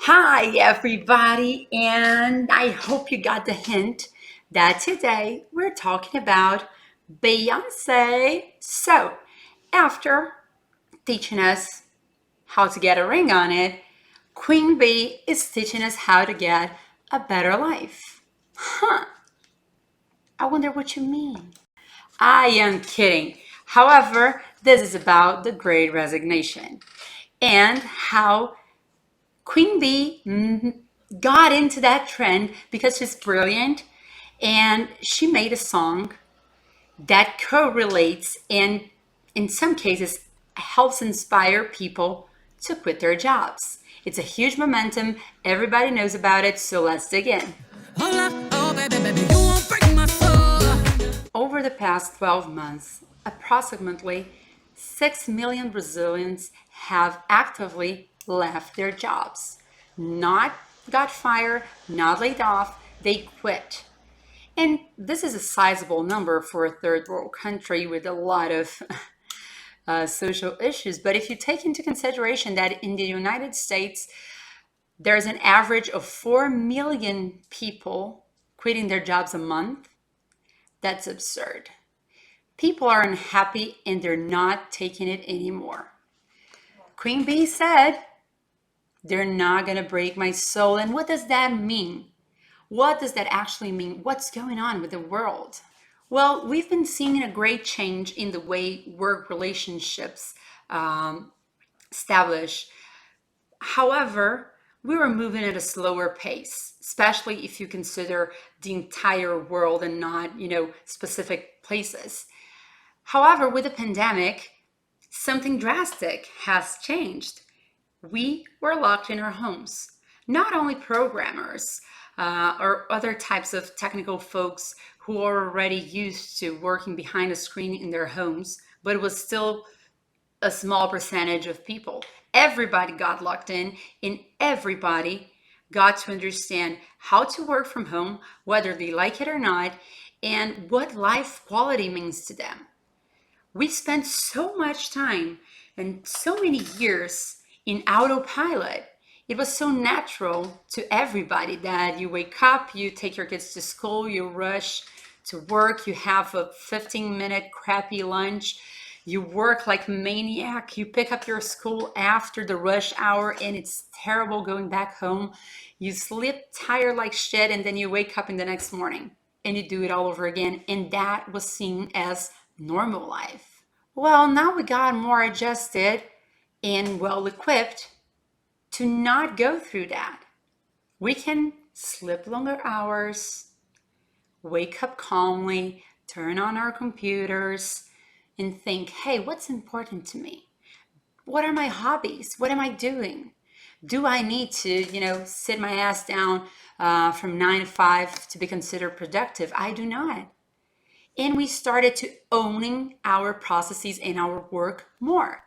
Hi, everybody, and I hope you got the hint that today we're talking about Beyonce. So, after teaching us how to get a ring on it, Queen Bee is teaching us how to get a better life. Huh, I wonder what you mean. I am kidding. However, this is about the great resignation and how Queen Bee got into that trend because she's brilliant and she made a song that correlates and in some cases helps inspire people to quit their jobs. It's a huge momentum. Everybody knows about it, so let's dig in. Oh, baby, you won't break my soul. Over the past 12 months, approximately 6 million Brazilians have actively left their jobs. Not got fired, not laid off, they quit. And this is a sizable number for a third world country with a lot of social issues. But if you take into consideration that in the United States, there's an average of 4 million people quitting their jobs a month, that's absurd. People are unhappy and they're not taking it anymore. Queen Bee said, they're not going to break my soul. And what does that mean? What does that actually mean? What's going on with the world? Well, we've been seeing a great change in the way work relationships establish. However, we were moving at a slower pace, especially if you consider the entire world and not, specific places. However, with the pandemic, something drastic has changed. We were locked in our homes. Not only programmers or other types of technical folks who are already used to working behind a screen in their homes, but it was still a small percentage of people. Everybody got locked in, and everybody got to understand how to work from home, whether they like it or not, and what life quality means to them. We spent so much time and so many years in autopilot. It was so natural to everybody that you wake up, you take your kids to school, you rush to work, you have a 15-minute crappy lunch, you work like a maniac, you pick up your school after the rush hour, and it's terrible going back home. You sleep tired like shit, and then you wake up in the next morning and you do it all over again. And that was seen as normal life. Well, now we got more adjusted and well equipped to not go through that. We can sleep longer hours, wake up calmly, turn on our computers, and think, hey, what's important to me? What are my hobbies? What am I doing? Do I need to, sit my ass down from 9 to 5 to be considered productive? I do not. And we started to owning our processes and our work more.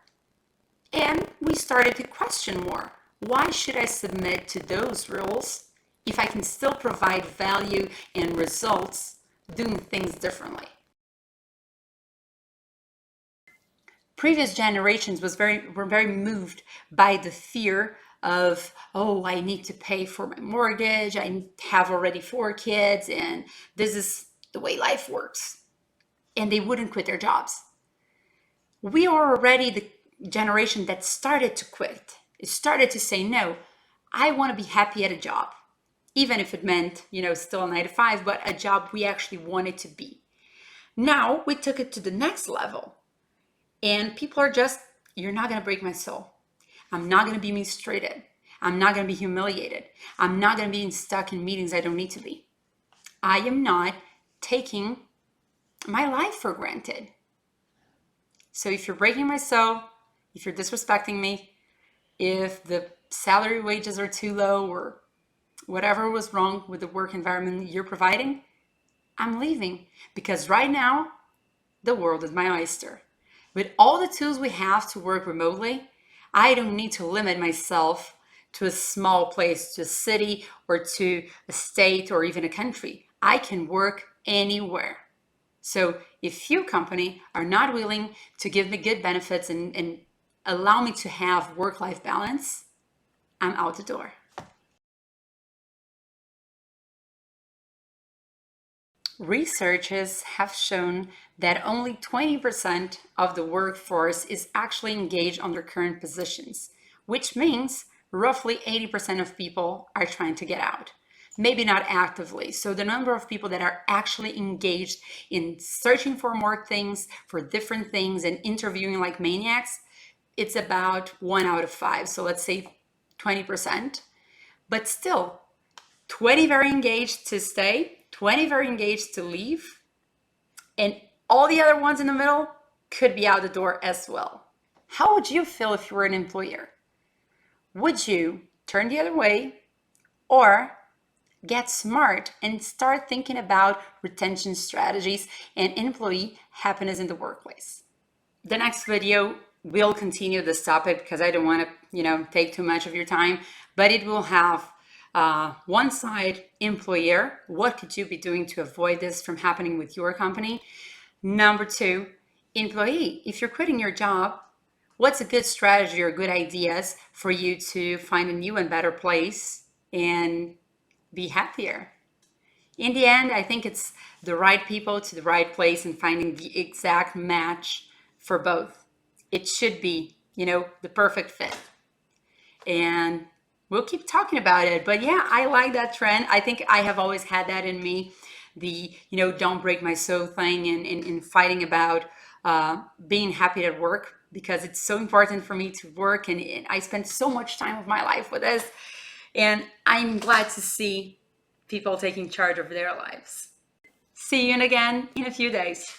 And we started to question more. Why should I submit to those rules if I can still provide value and results doing things differently? Previous generations were very moved by the fear of, oh, I need to pay for my mortgage, I have already 4 kids, and this is the way life works. And they wouldn't quit their jobs. We are already the generation that started to quit. It started to say, no, I want to be happy at a job, even if it meant, still a 9 to 5, but a job we actually wanted to be. Now we took it to the next level, and people are just, you're not going to break my soul. I'm not going to be mistreated. I'm not going to be humiliated. I'm not going to be stuck in meetings I don't need to be. I am not taking my life for granted. So if you're breaking my soul, if you're disrespecting me, if the salary wages are too low or whatever was wrong with the work environment you're providing, I'm leaving, because right now the world is my oyster. With all the tools we have to work remotely, I don't need to limit myself to a small place, to a city or to a state or even a country. I can work anywhere. So if you company are not willing to give me good benefits and allow me to have work-life balance, I'm out the door. Researchers have shown that only 20% of the workforce is actually engaged on their current positions, which means roughly 80% of people are trying to get out. Maybe not actively. So the number of people that are actually engaged in searching for more things, for different things, and interviewing like maniacs, it's about 1 out of 5. So let's say 20%. But still, 20 very engaged to stay, 20 very engaged to leave, and all the other ones in the middle could be out the door as well. How would you feel if you were an employer? Would you turn the other way or get smart and start thinking about retention strategies and employee happiness in the workplace? The next video will continue this topic because I don't want to, take too much of your time, but it will have one side, employer, what could you be doing to avoid this from happening with your company? Number 2, employee, if you're quitting your job, what's a good strategy or good ideas for you to find a new and better place and be happier? In the end, I think it's the right people to the right place and finding the exact match for both. It should be, the perfect fit. And we'll keep talking about it. But yeah, I like that trend. I think I have always had that in me, the, don't break my soul thing and fighting about being happy at work, because it's so important for me to work. And I spend so much time of my life with this. And I'm glad to see people taking charge of their lives. See you again in a few days.